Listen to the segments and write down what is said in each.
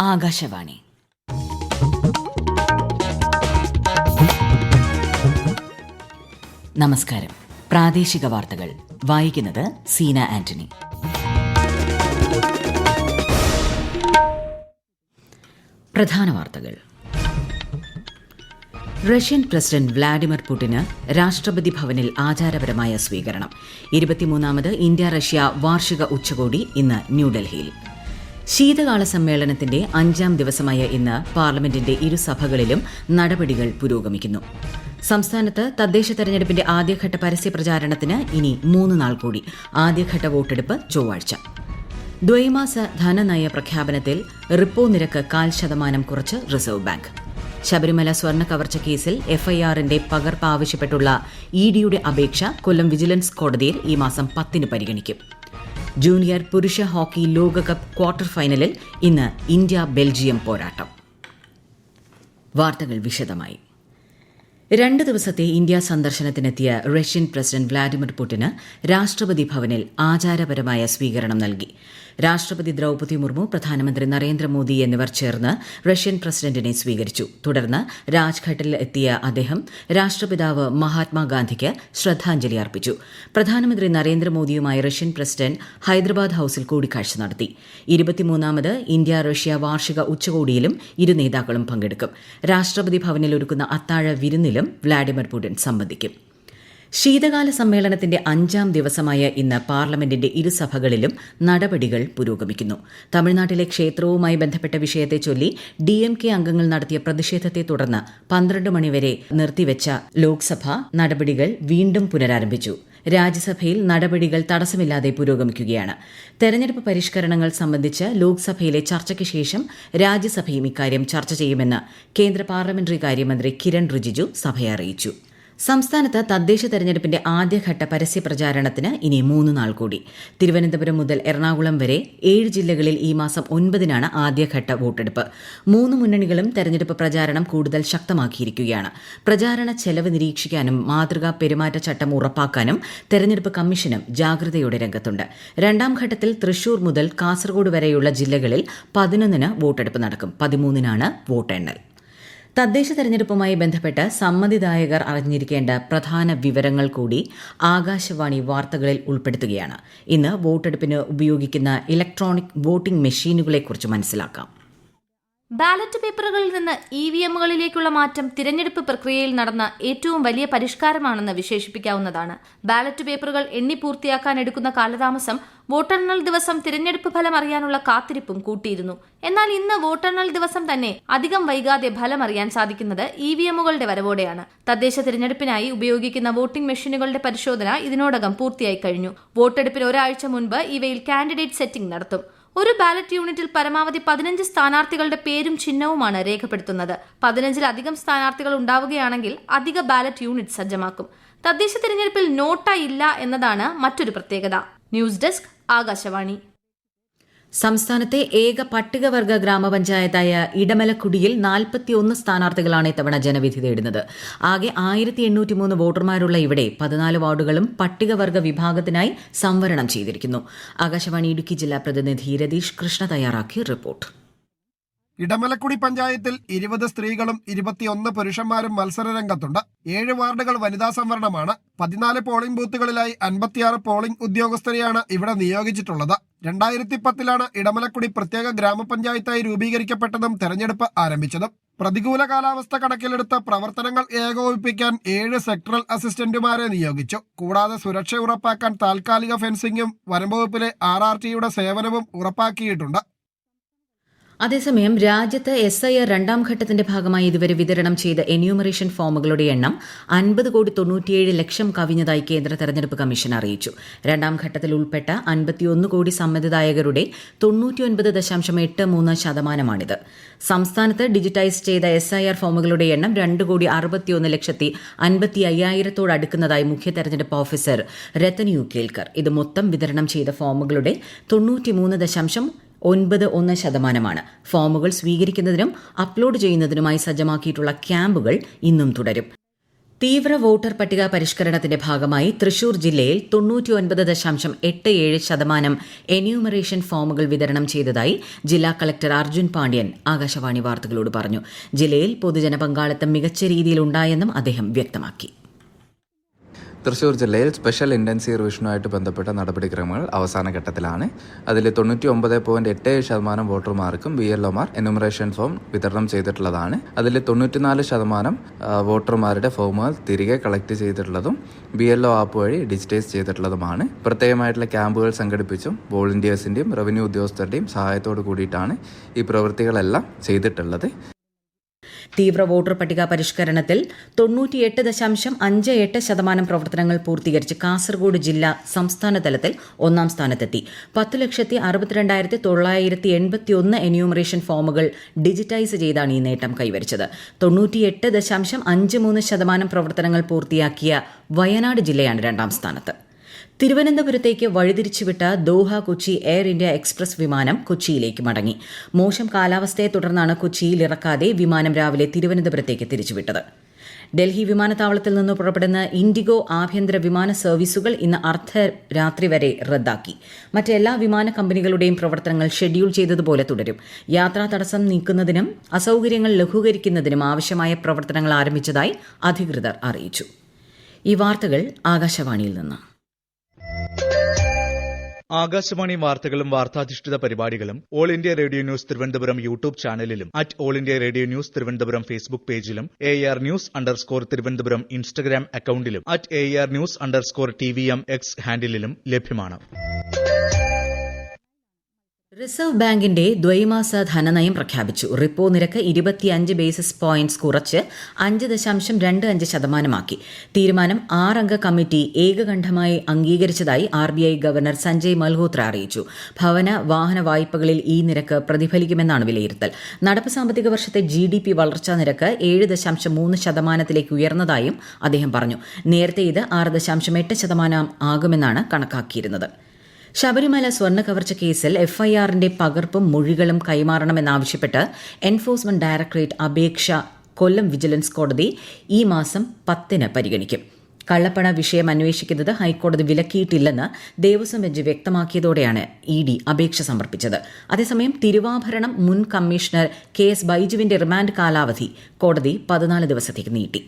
ആകാശവാണി. നമസ്കാരം. പ്രാദേശിക വാർത്തകൾ വായിക്കുന്നത് സീന ആന്റണി. പ്രധാന വാർത്തകൾ. റഷ്യൻ പ്രസിഡന്റ് വ്ളാഡിമിർ പുടിന് രാഷ്ട്രപതി ഭവനിൽ ആചാരപരമായ സ്വീകരണം. 23ാമത് ഇന്ത്യ റഷ്യ വാർഷിക ഉച്ചകോടി ഇന്ന് ന്യൂഡൽഹിയിൽ. ശീതകാല സമ്മേളനത്തിന്റെ 5ാം ദിവസമായ ഇന്ന് പാർലമെന്റിന്റെ ഇരുസഭകളിലും നടപടികൾ പുരോഗമിക്കുന്നു. സംസ്ഥാനത്ത് തദ്ദേശ തെരഞ്ഞെടുപ്പിന്റെ ആദ്യഘട്ട പരസ്യപ്രചാരണത്തിന് ഇനി 3 നാൾ കൂടി. ആദ്യഘട്ട വോട്ടെടുപ്പ് ചൊവ്വാഴ്ച. ദ്വൈമാസ ധനനയ പ്രഖ്യാപനത്തിൽ റിപ്പോ നിരക്ക് 0.5% കുറച്ച് റിസർവ് ബാങ്ക്. ശബരിമല സ്വർണ്ണ കവർച്ച കേസിൽ എഫ്ഐആറിന്റെ പകർപ്പ് ആവശ്യപ്പെട്ടുള്ള ഇഡിയുടെ അപേക്ഷ കൊല്ലം വിജിലൻസ് കോടതിയിൽ ഈ മാസം 10 പരിഗണിക്കും. ജൂനിയർ പുരുഷ ഹോക്കി ലോകകപ്പ് ക്വാർട്ടർ ഫൈനലിൽ ഇന്ന് ഇന്ത്യ ബെൽജിയം പോരാട്ടം. വാർത്തകൾ വിശദമായി. 2 ദിവസത്തെ ഇന്ത്യ സന്ദർശനത്തിനെത്തിയ റഷ്യൻ പ്രസിഡന്റ് വ്ളാഡിമിർ പുടിന് രാഷ്ട്രപതി ഭവനിൽ ആചാരപരമായ സ്വീകരണം നൽകി. രാഷ്ട്രപതി ദ്രൌപദി മുർമു, പ്രധാനമന്ത്രി നരേന്ദ്രമോദി എന്നിവർ ചേർന്ന് റഷ്യൻ പ്രസിഡന്റിനെ സ്വീകരിച്ചു. തുടർന്ന് രാജ്ഘട്ടിൽ എത്തിയ അദ്ദേഹം രാഷ്ട്രപിതാവ് മഹാത്മാഗാന്ധിക്ക് ശ്രദ്ധാഞ്ജലി അർപ്പിച്ചു. പ്രധാനമന്ത്രി നരേന്ദ്രമോദിയുമായി റഷ്യൻ പ്രസിഡന്റ് ഹൈദരാബാദ് ഹൌസിൽ കൂടിക്കാഴ്ച നടത്തി. 23ാമത് ഇന്ത്യ റഷ്യ വാർഷിക ഉച്ചകോടിയിലും ഇരു നേതാക്കളും പങ്കെടുക്കും. രാഷ്ട്രപതി ഭവനിൽ ഒരുക്കുന്ന അത്താഴ വിരുന്നിലും വ്ളാഡിമിർ പുടിൻ സംബന്ധിക്കും. ശീതകാല സമ്മേളനത്തിന്റെ 5ാം ദിവസമായ ഇന്ന് പാർലമെന്റിന്റെ ഇരുസഭകളിലും നടപടികൾ പുരോഗമിക്കുന്നു. തമിഴ്നാട്ടിലെ ക്ഷേത്രവുമായി ബന്ധപ്പെട്ട വിഷയത്തെ ചൊല്ലി DMK അംഗങ്ങൾ നടത്തിയ പ്രതിഷേധത്തെ തുടർന്ന് 12 മണിവരെ നിർത്തിവെച്ച ലോക്സഭ നടപടികൾ വീണ്ടും പുനരാരംഭിച്ചു. രാജ്യസഭയിൽ നടപടികൾ തടസ്സമില്ലാതെ പുരോഗമിക്കുകയാണ്. തെരഞ്ഞെടുപ്പ് പരിഷ്കരണങ്ങൾ സംബന്ധിച്ച് ലോക്സഭയിലെ ചർച്ചയ്ക്ക് ശേഷം രാജ്യസഭയും ഇക്കാര്യം ചർച്ച ചെയ്യുമെന്ന് കേന്ദ്ര പാർലമെന്ററി കാര്യമന്ത്രി കിരൺ റിജിജു സഭയെ അറിയിച്ചു. സംസ്ഥാനത്ത് തദ്ദേശ തെരഞ്ഞെടുപ്പിന്റെ ആദ്യഘട്ട പരസ്യപ്രചാരണത്തിന് ഇനി 3 നാൾ കൂടി. തിരുവനന്തപുരം മുതൽ എറണാകുളം വരെ 7 ജില്ലകളിൽ ഈ മാസം 9-നാണ് ആദ്യഘട്ട വോട്ടെടുപ്പ്. 3 മുന്നണികളും തെരഞ്ഞെടുപ്പ് പ്രചാരണം കൂടുതൽ ശക്തമാക്കിയിരിക്കുകയാണ്. പ്രചാരണ ചെലവ് നിരീക്ഷിക്കാനും മാതൃകാ പെരുമാറ്റച്ചട്ടം ഉറപ്പാക്കാനും തെരഞ്ഞെടുപ്പ് കമ്മീഷനും ജാഗ്രതയോടെ രംഗത്തുണ്ട്. 2ാം ഘട്ടത്തിൽ തൃശൂർ മുതൽ കാസർഗോഡ് വരെയുള്ള ജില്ലകളിൽ 11-ന് വോട്ടെടുപ്പ് നടക്കും. 13-നാണ് വോട്ടെണ്ണൽ. തദ്ദേശ തെരഞ്ഞെടുപ്പുമായി ബന്ധപ്പെട്ട് സമ്മതിദായകർ അറിഞ്ഞിരിക്കേണ്ട പ്രധാന വിവരങ്ങൾ കൂടി ആകാശവാണി വാർത്തകളിൽ ഉൾപ്പെടുത്തുകയാണ്. ഇന്ന് വോട്ടെടുപ്പിന് ഉപയോഗിക്കുന്ന ഇലക്ട്രോണിക് വോട്ടിംഗ് മെഷീനുകളെക്കുറിച്ച് മനസ്സിലാക്കാം. ബാലറ്റ് പേപ്പറുകളിൽ നിന്ന് EVMകളിലേക്കുള്ള മാറ്റം തിരഞ്ഞെടുപ്പ് പ്രക്രിയയിൽ നടന്ന ഏറ്റവും വലിയ പരിഷ്കാരമാണെന്ന് വിശേഷിപ്പിക്കാവുന്നതാണ്. ബാലറ്റ് പേപ്പറുകൾ എണ്ണി പൂർത്തിയാക്കാൻ എടുക്കുന്ന കാലതാമസം വോട്ടെണ്ണൽ ദിവസം തിരഞ്ഞെടുപ്പ് ഫലം അറിയാനുള്ള കാത്തിരിപ്പും കൂട്ടിയിരുന്നു. എന്നാൽ ഇന്ന് വോട്ടെണ്ണൽ ദിവസം തന്നെ അധികം വൈകാതെ ഫലം അറിയാൻ സാധിക്കുന്നത് EVMകളുടെ വരവോടെയാണ്. തദ്ദേശ തിരഞ്ഞെടുപ്പിനായി ഉപയോഗിക്കുന്ന വോട്ടിംഗ് മെഷീനുകളുടെ പരിശോധന ഇതിനോടകം പൂർത്തിയായി കഴിഞ്ഞു. വോട്ടെടുപ്പിന് ഒരാഴ്ച മുൻപ് ഇവയിൽ കാൻഡിഡേറ്റ് സെറ്റിംഗ് നടത്തും. ഒരു ബാലറ്റ് യൂണിറ്റിൽ പരമാവധി 15 സ്ഥാനാർത്ഥികളുടെ പേരും ചിഹ്നവുമാണ് രേഖപ്പെടുത്തുന്നത്. 15-ലധികം സ്ഥാനാർത്ഥികൾ ഉണ്ടാവുകയാണെങ്കിൽ അധിക ബാലറ്റ് യൂണിറ്റ് സജ്ജമാക്കും. തദ്ദേശ തിരഞ്ഞെടുപ്പിൽ നോട്ട ഇല്ല എന്നതാണ് മറ്റൊരു പ്രത്യേകത. News desk, Akashvani. സംസ്ഥാനത്തെ ഏക പട്ടികവർഗ ഗ്രാമപഞ്ചായത്തായ ഇടമലക്കുടിയിൽ 41 സ്ഥാനാർത്ഥികളാണ് ഇത്തവണ ജനവിധി തേടുന്നത്. ആകെ 1803 വോട്ടർമാരുള്ള ഇവിടെ 14 വാർഡുകളും പട്ടികവർഗ വിഭാഗത്തിനായി സംവരണം ചെയ്തിരിക്കുന്നു. ആകാശവാണി ഇടുക്കി ജില്ലാ പ്രതിനിധി രതീഷ് കൃഷ്ണ തയ്യാറാക്കിയ റിപ്പോർട്ട്. ഇടമലക്കുടി പഞ്ചായത്തിൽ 20 സ്ത്രീകളും 21 പുരുഷന്മാരും മത്സരരംഗത്തുണ്ട്. 7 വാർഡുകൾ വനിതാ സംവരണമാണ്. 14 പോളിംഗ് ബൂത്തുകളിലായി 56 പോളിംഗ് ഉദ്യോഗസ്ഥരെയാണ് ഇവിടെ നിയോഗിച്ചിട്ടുള്ളത്. 2010-ലാണ് ഇടമലക്കുടി പ്രത്യേക ഗ്രാമപഞ്ചായത്തായി രൂപീകരിക്കപ്പെട്ടതും തെരഞ്ഞെടുപ്പ് ആരംഭിച്ചതും. പ്രതികൂല കാലാവസ്ഥ കണക്കിലെടുത്ത് പ്രവർത്തനങ്ങൾ ഏകോപിപ്പിക്കാൻ 7 സെക്ടറൽ അസിസ്റ്റന്റുമാരെ നിയോഗിച്ചു. കൂടാതെ സുരക്ഷ ഉറപ്പാക്കാൻ താൽക്കാലിക ഫെൻസിംഗും വനംവകുപ്പിലെ RRTയുടെ സേവനവും ഉറപ്പാക്കിയിട്ടുണ്ട്. അതേസമയം രാജ്യത്ത് SIR 2ാം ഘട്ടത്തിന്റെ ഭാഗമായി ഇതുവരെ വിതരണം ചെയ്ത എന്യൂമറേഷൻ ഫോമുകളുടെ എണ്ണം 50,97,00,000 കവിഞ്ഞതായി കേന്ദ്ര തെരഞ്ഞെടുപ്പ് കമ്മീഷൻ അറിയിച്ചു. 2ാം ഘട്ടത്തിൽ ഉൾപ്പെട്ട 51 കോടി സമ്മതിദായകരുടെ 99.83%. സംസ്ഥാനത്ത് ഡിജിറ്റൈസ് ചെയ്ത SIR ഫോമുകളുടെ എണ്ണം 2,61,50,55,000 അടുക്കുന്നതായി മുഖ്യ തെരഞ്ഞെടുപ്പ് ഓഫീസർ രത്തൻ യു കേൽക്കർ. ഇത് മൊത്തം വിതരണം ചെയ്ത ഫോമുകളുടെ 93.91%. ഫോമുകൾ സ്വീകരിക്കുന്നതിനും അപ്ലോഡ് ചെയ്യുന്നതിനുമായി സജ്ജമാക്കിയിട്ടുള്ള ക്യാമ്പുകൾ ഇന്നും തുടരും. തീവ്ര വോട്ടർ പട്ടിക പരിഷ്കരണത്തിന്റെ ഭാഗമായി തൃശൂർ ജില്ലയിൽ 99.87% എന്യൂമറേഷൻ ഫോമുകൾ വിതരണം ചെയ്തതായി ജില്ലാ കളക്ടർ അർജുൻ പാണ്ഡ്യൻ ആകാശവാണി വാർത്തകളോട് പറഞ്ഞു. ജില്ലയിൽ പൊതുജന പങ്കാളിത്തം മികച്ച രീതിയിൽ ഉണ്ടായെന്നും അദ്ദേഹം വ്യക്തമാക്കി. തൃശ്ശൂർ ജില്ലയിൽ സ്പെഷ്യൽ ഇൻറ്റൻസീവ് റിവിഷനുമായിട്ട് ബന്ധപ്പെട്ട നടപടിക്രമങ്ങൾ അവസാന ഘട്ടത്തിലാണ്. അതിൽ 99.87% വോട്ടർമാർക്കും BLOമാർ എന്യൂമറേഷൻ ഫോം വിതരണം ചെയ്തിട്ടുള്ളതാണ്. അതിൽ 94% വോട്ടർമാരുടെ ഫോമുകൾ തിരികെ കളക്ട് ചെയ്തിട്ടുള്ളതും BLO ആപ്പ് വഴി ഡിജിറ്റൈസ് ചെയ്തിട്ടുള്ളതുമാണ്. പ്രത്യേകമായിട്ടുള്ള ക്യാമ്പുകൾ സംഘടിപ്പിച്ചും വോളണ്ടിയേഴ്സിൻ്റെയും റവന്യൂ ഉദ്യോഗസ്ഥരുടെയും സഹായത്തോടു കൂടിയിട്ടാണ് ഈ പ്രവൃത്തികളെല്ലാം ചെയ്തിട്ടുള്ളത്. തീവ്ര വോട്ടർ പട്ടിക പരിഷ്കരണത്തിൽ 98.58% പ്രവർത്തനങ്ങൾ പൂർത്തീകരിച്ച് കാസർഗോഡ് ജില്ല സംസ്ഥാന തലത്തിൽ ഒന്നാം സ്ഥാനത്തെത്തി. 10,62,981 എന്യൂമറേഷൻ ഫോമുകൾ ഡിജിറ്റൈസ് ചെയ്താണ് ഈ നേട്ടം കൈവരിച്ചത്. 98.53% പ്രവർത്തനങ്ങൾ പൂർത്തിയാക്കിയ വയനാട് ജില്ലയാണ് രണ്ടാം സ്ഥാനത്ത്. തിരുവനന്തപുരത്തേക്ക് വഴിതിരിച്ചുവിട്ട Doha Kochi Air India Express വിമാനം കൊച്ചിയിലേക്ക് മടങ്ങി. മോശം കാലാവസ്ഥയെ തുടർന്നാണ് കൊച്ചിയിൽ ഇറക്കാതെ വിമാനം രാവിലെ തിരുവനന്തപുരത്തേക്ക് തിരിച്ചുവിട്ടത്. ഡൽഹി വിമാനത്താവളത്തിൽ നിന്ന് പുറപ്പെടുന്ന ഇൻഡിഗോ ആഭ്യന്തര വിമാന സർവീസുകൾ ഇന്ന് അർദ്ധരാത്രി വരെ റദ്ദാക്കി. മറ്റെല്ലാ വിമാന കമ്പനികളുടെയും പ്രവർത്തനങ്ങൾ ഷെഡ്യൂൾ ചെയ്തതുപോലെ തുടരും. യാത്രാ തടസ്സം നീക്കുന്നതിനും അസൌകര്യങ്ങൾ ലഘൂകരിക്കുന്നതിനും ആവശ്യമായ പ്രവർത്തനങ്ങൾ ആരംഭിച്ചതായി അധികൃതർ അറിയിച്ചു. ഈ വാർത്തകൾ ആകാശവാണിയിൽ നിന്ന്. ആകാശവാണി വാർത്തകളും വാർത്താധിഷ്ഠിത പരിപാടികളും all India radio news Thiruvananthapuram YouTube ചാനലിലും all India radio news Thiruvananthapuram Facebook പേജിലും AR News_ തിരുവനന്തപുരം ഇൻസ്റ്റഗ്രാം അക്കൌണ്ടിലും AR News_TVM X ഹാൻഡിലും ലഭ്യമാണ്. റിസർവ് ബാങ്കിന്റെ ദ്വൈമാസ ധനനയം പ്രഖ്യാപിച്ചു. റിപ്പോ നിരക്ക് 25 ബേസിസ് പോയിന്റ്സ് കുറച്ച് 5.25%. തീരുമാനം 6 അംഗ കമ്മിറ്റി ഏകകണ്ഠമായി അംഗീകരിച്ചതായി RBI ഗവർണർ സഞ്ജയ് മൽഹോത്ര അറിയിച്ചു. ഭവന വാഹന വായ്പകളിൽ ഈ നിരക്ക് പ്രതിഫലിക്കുമെന്നാണ് വിലയിരുത്തൽ. നടപ്പ് സാമ്പത്തിക വർഷത്തെ GDP വളർച്ചാ നിരക്ക് 7.3% ഉയർന്നതായും അദ്ദേഹം പറഞ്ഞു. നേരത്തെ ഇത് 6.8% ആകുമെന്നാണ് കണക്കാക്കിയിരുന്നത്. ശബരിമല സ്വർണ്ണ കവർച്ച കേസിൽ FIRന്റെ പകർപ്പും മൊഴികളും കൈമാറണമെന്നാവശ്യപ്പെട്ട് എൻഫോഴ്സ്മെന്റ് ഡയറക്ടറേറ്റ് അപേക്ഷ കൊല്ലം വിജിലൻസ് കോടതി ഈ മാസം 10 പരിഗണിക്കും. കള്ളപ്പണ വിഷയം അന്വേഷിക്കുന്നത് ഹൈക്കോടതി വിലക്കിയിട്ടില്ലെന്ന് ദേവസ്വം ബെഞ്ച് വ്യക്തമാക്കിയതോടെയാണ് ED അപേക്ഷ സമർപ്പിച്ചത്. അതേസമയം തിരുവാഭരണം മുൻ കമ്മീഷണർ KS ബൈജുവിന്റെ റിമാൻഡ് കാലാവധി കോടതി 14 ദിവസത്തേക്ക് നീട്ടി.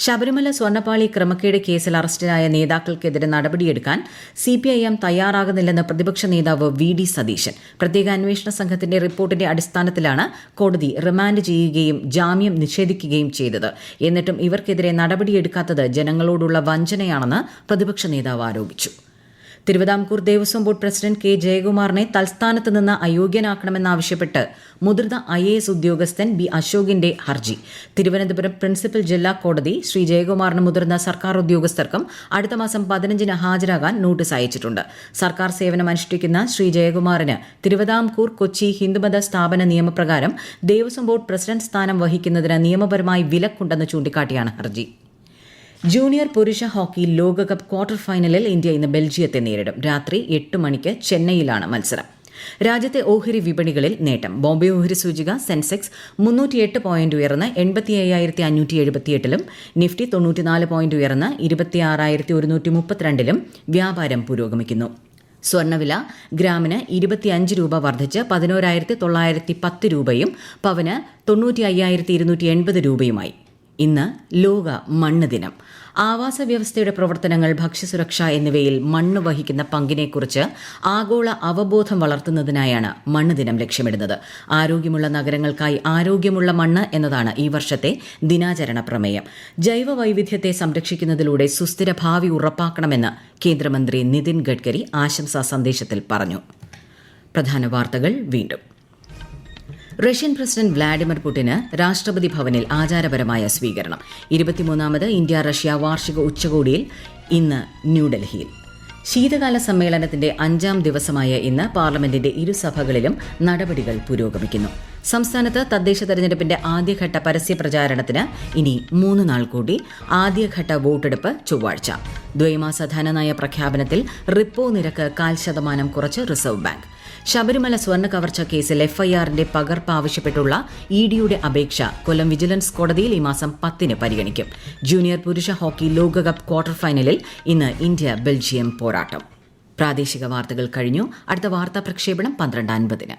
ശബരിമല സ്വർണ്ണപ്പാളി ക്രമക്കേട് കേസിൽ അറസ്റ്റിലായ നേതാക്കൾക്കെതിരെ നടപടിയെടുക്കാൻ CPIM തയ്യാറാകുന്നില്ലെന്ന് പ്രതിപക്ഷ നേതാവ് VD സതീശൻ. പ്രത്യേക അന്വേഷണ സംഘത്തിന്റെ റിപ്പോർട്ടിന്റെ അടിസ്ഥാനത്തിലാണ് കോടതി റിമാൻഡ് ചെയ്യുകയും ജാമ്യം നിഷേധിക്കുകയും ചെയ്തത്. എന്നിട്ടും ഇവർക്കെതിരെ നടപടിയെടുക്കാത്തത് ജനങ്ങളോടുള്ള വഞ്ചനയാണെന്ന് പ്രതിപക്ഷ നേതാവ് ആരോപിച്ചു. Thiruvithamkoor Devaswom board president K. ജയകുമാറിനെ തൽസ്ഥാനത്ത് നിന്ന് അയോഗ്യനാക്കണമെന്നാവശ്യപ്പെട്ട് മുതിർന്ന IAS ഉദ്യോഗസ്ഥൻ B. അശോകിന്റെ ഹർജി തിരുവനന്തപുരം പ്രിൻസിപ്പൽ ജില്ലാ കോടതി ശ്രീ ജയകുമാറിന് മുതിർന്ന സർക്കാർ ഉദ്യോഗസ്ഥർക്കും അടുത്ത മാസം 15 ഹാജരാകാൻ നോട്ടീസ് അയച്ചിട്ടുണ്ട്. സർക്കാർ സേവനം അനുഷ്ഠിക്കുന്ന ശ്രീ ജയകുമാറിന് തിരുവിതാംകൂർ കൊച്ചി ഹിന്ദുമത സ്ഥാപന നിയമപ്രകാരം ദേവസ്വം ബോർഡ് പ്രസിഡന്റ് സ്ഥാനം വഹിക്കുന്നതിന് നിയമപരമായി വിലക്കുണ്ടെന്ന് ചൂണ്ടിക്കാട്ടിയാണ് ഹർജി. ജൂനിയർ പുരുഷ ഹോക്കി ലോകകപ്പ് ക്വാർട്ടർ ഫൈനലിൽ ഇന്ത്യ ഇന്ന് ബെൽജിയത്തെ നേരിടും. രാത്രി 8 മണിക്ക് ചെന്നൈയിലാണ് മത്സരം. രാജ്യത്തെ ഓഹരി വിപണികളിൽ നേട്ടം. ബോംബെ ഓഹരി സൂചിക സെൻസെക്സ് 308 പോയിന്റ് ഉയർന്ന് 85,578-ലും നിഫ്റ്റി 94 പോയിന്റ് ഉയർന്ന് 26,132-ലും വ്യാപാരം പുരോഗമിക്കുന്നു. സ്വർണ്ണവില ഗ്രാമിന് 25 രൂപ വർദ്ധിച്ച് 11,910 രൂപയും പവന് 95,280 രൂപയുമായി. ഇന്ന് ലോക മണ്ണ് ദിനം. ആവാസ വ്യവസ്ഥയുടെ പ്രവർത്തനങ്ങൾ, ഭക്ഷ്യസുരക്ഷ എന്നിവയിൽ മണ്ണ് വഹിക്കുന്ന പങ്കിനെക്കുറിച്ച് ആഗോള അവബോധം വളർത്തുന്നതിനായാണ് മണ്ണ് ദിനം ലക്ഷ്യമിടുന്നത്. ആരോഗ്യമുള്ള നഗരങ്ങൾക്കായി ആരോഗ്യമുള്ള മണ്ണ് എന്നതാണ് ഈ വർഷത്തെ ദിനാചരണ പ്രമേയം. ജൈവ വൈവിധ്യത്തെ സംരക്ഷിക്കുന്നതിലൂടെ സുസ്ഥിര ഭാവി ഉറപ്പാക്കണമെന്ന് കേന്ദ്രമന്ത്രി നിതിൻ ഗഡ്കരി ആശംസാ സന്ദേശത്തിൽ പറഞ്ഞു. പ്രധാന വാർത്തകൾ വീണ്ടും. റഷ്യൻ പ്രസിഡന്റ് വ്ളാഡിമിർ പുടിന് രാഷ്ട്രപതി ഭവനിൽ ആചാരപരമായ സ്വീകരണം. 23ാമത് ഇന്ത്യ റഷ്യ വാർഷിക ഉച്ചകോടിയിൽ ഇന്ന് ന്യൂഡൽഹിയിൽ. ശീതകാല സമ്മേളനത്തിന്റെ 5ാം ദിവസമായ ഇന്ന് പാർലമെന്റിന്റെ ഇരുസഭകളിലും നടപടികൾ പുരോഗമിക്കുന്നു. സംസ്ഥാനത്ത് തദ്ദേശ തെരഞ്ഞെടുപ്പിന്റെ ആദ്യഘട്ട പരസ്യ പ്രചാരണത്തിന് ഇനി 3 നാൾ കൂടി. ആദ്യഘട്ട വോട്ടെടുപ്പ് ചൊവ്വാഴ്ച. ദ്വൈമാസ ധനനയ പ്രഖ്യാപനത്തിൽ റിപ്പോ നിരക്ക് 0.5% കുറച്ച് റിസർവ് ബാങ്ക്. ശബരിമല സ്വർണ്ണ കവർച്ച കേസിൽ എഫ്ഐആറിന്റെ പകർപ്പ് ആവശ്യപ്പെട്ടുള്ള ഇഡിയുടെ അപേക്ഷ കൊല്ലം വിജിലൻസ് കോടതിയിൽ ഈ മാസം 10 പരിഗണിക്കും. ജൂനിയർ പുരുഷ ഹോക്കി ലോകകപ്പ് ക്വാർട്ടർ ഫൈനലിൽ ഇന്ന് ഇന്ത്യ ബെൽജിയം പോരാട്ടം. പ്രാദേശിക വാർത്തകൾ കഴിഞ്ഞു. അടുത്ത വാർത്താ പ്രക്ഷേപണം 12:50.